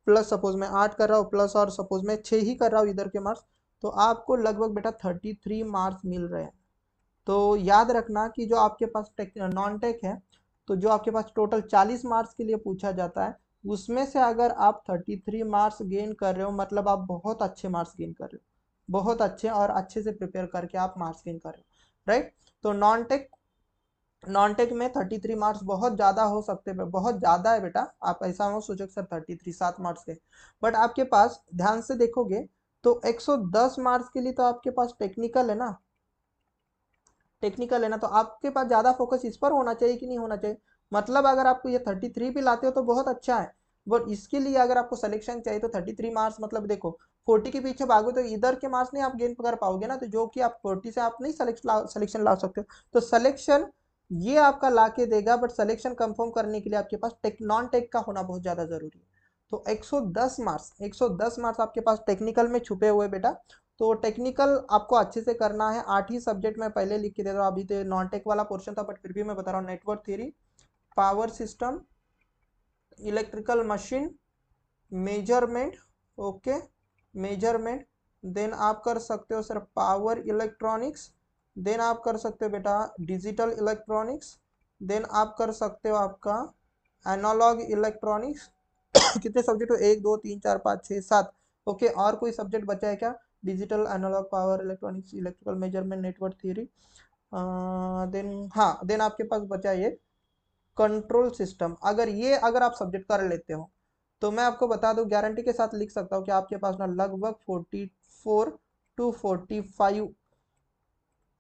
प्लस सपोज मैं 8 कर रहा हूँ, प्लस और सपोज मैं 6 ही कर रहा हूँ इधर के मार्क्स, तो आपको लगभग बेटा 33 मार्क्स मिल रहे हैं। तो याद रखना कि जो आपके पास नॉन टेक है, तो जो आपके पास टोटल 40 मार्क्स के लिए पूछा जाता है, उसमें से अगर आप 33 मार्क्स गेन कर रहे हो, मतलब आप बहुत अच्छे मार्क्स गेन कर रहे हो, बहुत अच्छे, और अच्छे से प्रिपेयर करके आप मार्क्स गेन कर रहे हो, राइट। तो नॉन टेक में 33 मार्क्स बहुत ज़्यादा हो सकते हैं, बहुत ज़्यादा है बेटा। आप ऐसा मत सोचो कि सर 33 7 मार्क्स के, बट आपके पास ध्यान से देखोगे तो 110 मार्क्स के लिए तो आपके पास टेक्निकल है ना, तो आपके पास ज़्यादा फोकस इस पर होना चाहिए कि नहीं होना चाहिए। मतलब अगर आपको ये 33 भी लाते हो तो बहुत अच्छा है, बट इसके लिए अगर आपको सिलेक्शन चाहिए, तो 33 मार्क्स मतलब देखो 40 के पीछे भागो तो इधर के मार्क्स नहीं आप गेन कर पाओगे ना, तो जो कि आप 40 से आप नहीं सिलेक्शन ला सकते हो। तो सिलेक्शन ये आपका ला के देगा, बट सिलेक्शन कंफर्म करने के लिए आपके पास नॉन टेक का होना बहुत ज़्यादा जरूरी है। तो 110 मार्क्स आपके पास टेक्निकल में छुपे हुए बेटा। तो टेक्निकल आपको अच्छे से करना है। 8 ही सब्जेक्ट में पहले लिख के दे रहा हूँ, अभी तो नॉन टेक वाला पोर्शन था, बट फिर भी मैं बता रहा हूँ। Network theory, power system, electrical machine, measurement, okay, measurement. Then आप कर सकते हो सर पावर इलेक्ट्रॉनिक्स, देन आप कर सकते हो बेटा डिजिटल इलेक्ट्रॉनिक्स, देन आप कर सकते हो आपका एनालॉग इलेक्ट्रॉनिक्स कितने सब्जेक्ट हो, 1 2 3 4 5 6 7। ओके, और कोई सब्जेक्ट बचा है क्या? Digital, analog, power electronics, electrical measurement, network theory. Then हाँ, देन आपके पास बचा ये कंट्रोल सिस्टम। अगर आप सब्जेक्ट कर लेते हो तो मैं आपको बता दूं, गारंटी के साथ लिख सकता हूँ कि आपके पास ना लगभग 44 to 45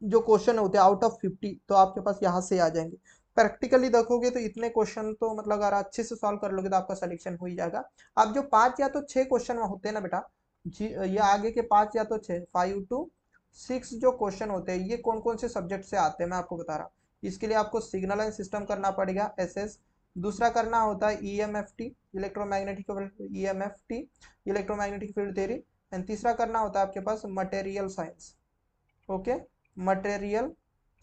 जो क्वेश्चन होते हैं आउट ऑफ 50 तो आपके पास यहाँ से आ जाएंगे। प्रैक्टिकली देखोगे तो इतने क्वेश्चन तो मतलब अगर अच्छे से सॉल्व कर लोगे तो आपका सिलेक्शन हो ही जाएगा। अब जो 5 या तो 6 क्वेश्चन होते हैं ना बेटा जी, ये आगे के 5 या तो 6, 5 to 6 जो क्वेश्चन होते हैं ये कौन कौन से सब्जेक्ट से आते हैं मैं आपको बता रहा हूँ। इसके लिए आपको सिग्नल एंड सिस्टम करना पड़ेगा, एसएस। दूसरा करना होता है EMFT, electromagnetic, EMFT, electromagnetic field theory. And तीसरा करना होता है आपके पास material science. Okay, material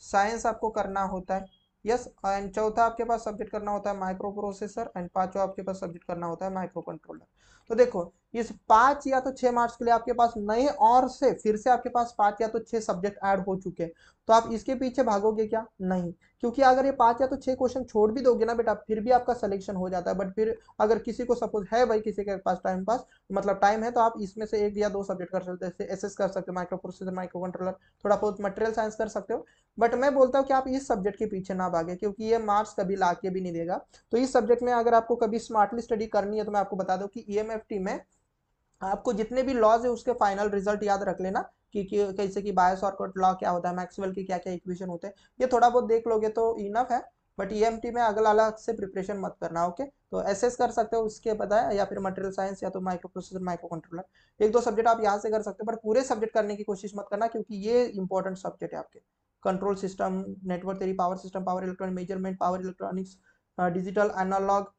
science आपको करना होता है। यस, एंड चौथा आपके पास सब्जेक्ट करना होता है माइक्रो प्रोसेसर। एंड पांचवा आपके पास सब्जेक्ट करना होता है माइक्रो कंट्रोलर। तो देखो, इस 5 या तो 6 मार्क्स के लिए आपके पास नए और से फिर से आपके पास 5 या तो 6 सब्जेक्ट ऐड हो चुके हैं। तो आप इसके पीछे भागोगे क्या? नहीं, क्योंकि अगर ये 5 या तो 6 क्वेश्चन छोड़ भी दोगे ना बेटा फिर भी आपका सिलेक्शन हो जाता है। बट फिर अगर किसी को सपोज है भाई, किसी के पास टाइम पास मतलब टाइम है, तो आप इसमें से 1 या 2 सब्जेक्ट कर सकते हैं, जैसे एसएस कर सकते हो, माइक्रो प्रोसेसर, माइक्रो कंट्रोलर, थोड़ा बहुत मटेरियल साइंस कर सकते हो। बट मैं बोलता हूँ कि आप इस सब्जेक्ट के पीछे ना भागे, क्योंकि ये मार्क्स कभी ला के भी नहीं देगा। तो इस सब्जेक्ट में अगर आपको कभी स्मार्टली स्टडी करनी है तो मैं आपको बता दूं कि ईएमएफटी में आपको जितने भी लॉज है उसके फाइनल रिजल्ट याद रख लेना कि कैसे कि बायस और लॉ क्या होता है, मैक्सवेल के क्या क्या इक्वेशन होते हैं, ये थोड़ा बहुत देख लोगे तो इनफ है। बट ईएमटी में अगला अलग से प्रिपरेशन मत करना। ओके, तो एसएस कर सकते हो उसके बताया, या फिर मटेरियल साइंस, या तो micro processor, micro controller. 1 2 subject आप यहाँ से कर सकते हो, बट पूरे सब्जेक्ट करने की कोशिश मत करना, क्योंकि ये इंपॉर्टेंट सब्जेक्ट है आपके। Control system, network theory, power system, power electronic measurement, power electronics, digital, analog,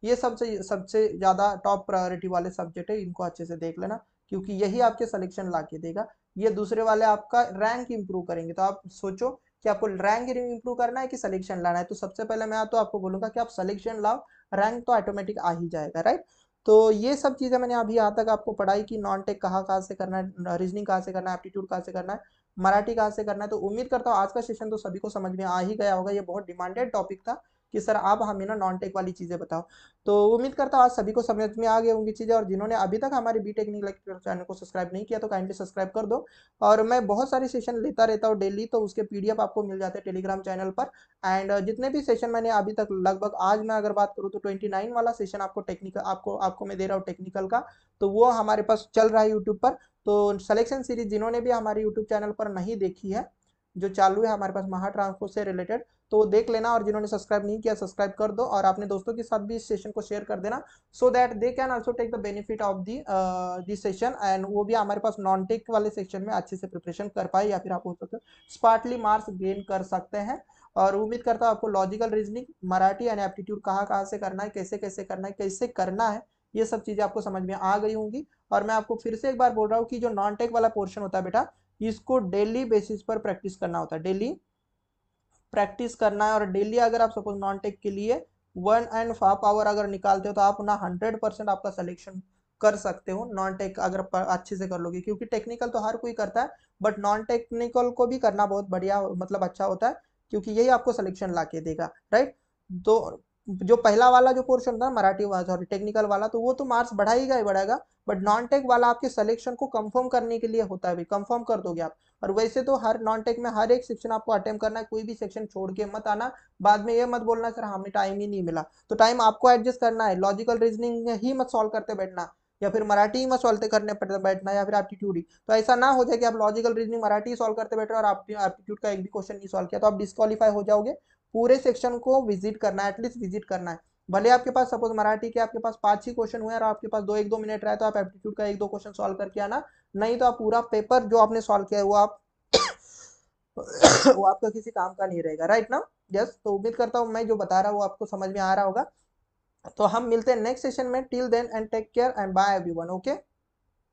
ये सबसे सबसे ज़्यादा टॉप प्रायोरिटी वाले सब्जेक्ट है। इनको अच्छे से देख लेना, क्योंकि यही आपके सिलेक्शन ला के देगा। ये दूसरे वाले आपका रैंक इंप्रूव करेंगे। तो आप सोचो कि आपको रैंक इंप्रूव करना है कि सिलेक्शन लाना है। तो सबसे पहले मैं तो आपको बोलूंगा कि आप सिलेक्शन लाओ, रैंक तो ऑटोमेटिक आ ही जाएगा, राइट। तो ये सब चीज़ें मैंने अभी यहाँ तक आपको पढ़ाई की, नॉन टेक कहाँ कहाँ से करना है, रीजनिंग कहाँ से करना है, एप्टीट्यूड कहाँ से करना है, मराठी कहाँ से करना है। तो उम्मीद करता हूँ आज का सेशन तो सभी को समझ में आ ही गया होगा। ये बहुत डिमांडेड टॉपिक था कि सर आप हमें ना नॉन टेक वाली चीज़ें बताओ। तो उम्मीद करता हूँ आज सभी को समझ में आ गई होंगी चीज़ें। और जिन्होंने अभी तक हमारे बी टेक्निकल लेक्चर चैनल को सब्सक्राइब नहीं किया तो काइंडली सब्सक्राइब कर दो। और मैं बहुत सारे सेशन लेता रहता हूँ डेली, तो उसके पीडीएफ आपको मिल जाते हैं टेलीग्राम चैनल पर। एंड जितने भी सेशन मैंने अभी तक लगभग, आज मैं अगर बात करूँ तो 29 वाला सेशन आपको टेक्निकल आपको आपको मैं दे रहा हूँ टेक्निकल का। तो वो हमारे पास चल रहा है यूट्यूब पर। तो सिलेक्शन सीरीज जिन्होंने भी हमारे यूट्यूब चैनल पर नहीं देखी है, जो चालू है हमारे पास महा ट्रांसपोर्ट से रिलेटेड, तो वो देख लेना। और जिन्होंने सब्सक्राइब नहीं किया सब्सक्राइब कर दो, और अपने दोस्तों के साथ भी इस सेशन को शेयर कर देना, so that they can also take the benefit of the session. And वो भी हमारे पास नॉन टेक वाले सेक्शन में अच्छे से प्रिपरेशन कर पाए, या फिर आप हो सकते स्मार्टली मार्क्स गेन कर सकते हैं। और उम्मीद करता हूँ आपको logical reasoning, Marathi and aptitude कहाँ कहाँ से करना है, कैसे कैसे करना है, कैसे करना है, ये सब चीज़ें आपको समझ में आ गई होंगी। और मैं आपको फिर से एक बार बोल रहा हूँ कि जो नॉन टेक वाला पोर्शन होता है बेटा, इसको डेली बेसिस पर प्रैक्टिस करना होता है, डेली प्रैक्टिस करना है। और डेली अगर आप सपोज नॉन टेक के लिए 1.5 आवर अगर निकालते हो तो आप ना 100% आपका सिलेक्शन कर सकते हो। नॉन टेक अगर अच्छे से कर लोगे, क्योंकि टेक्निकल तो हर कोई करता है, बट नॉन टेक्निकल को भी करना बहुत बढ़िया मतलब अच्छा होता है, क्योंकि यही आपको सिलेक्शन ला के देगा, राइट। तो जो पहला वाला जो पोर्शन था मराठी वाला, सॉरी टेक्निकल वाला, तो वो तो मार्क्स बढ़ाएगा ही बढ़ाएगा। बट नॉन टेक वाला आपके सिलेक्शन को कंफर्म करने के लिए होता है, कंफर्म कर दोगे आप। और वैसे तो हर नॉन टेक में हर एक सेक्शन आपको अटेम्प्ट करना है, कोई भी सेक्शन छोड़ के मत आना। बाद में ये मत बोलना सर हमें टाइम ही नहीं मिला। तो टाइम आपको एडजस्ट करना है, लॉजिकल रीजनिंग ही मत सॉल्व करते बैठना, या फिर मराठी ही मत सॉल्व करने बैठना, या फिर एप्टीट्यूड ही। तो ऐसा ना हो जाए कि आप लॉजिकल रीजनिंग मराठी सॉल्व करते बैठ रहे हो और एप्टीट्यूड का एक भी क्वेश्चन नहीं सॉल्व किया, तो आप डिस्क्वालीफाई हो जाओगे। पूरे सेक्शन को विजिट करना है, एटलीस्ट विजिट करना है। भले आपके पास सपोज मराठी के आपके पास 5 ही क्वेश्चन हुए और आपके पास 2 1 2 मिनट रहा, तो आप एप्टीट्यूड का 1 2 क्वेश्चन सॉल्व करके आना। नहीं तो आप पूरा पेपर जो आपने सॉल्व किया है वो आप वो आपका किसी काम का नहीं रहेगा, राइट ना। यस, तो उम्मीद करता हूँ मैं जो बता रहा हूँ वो आपको समझ में आ रहा होगा। तो हम मिलते हैं नेक्स्ट सेशन में, till then and take care and bye everyone. Okay.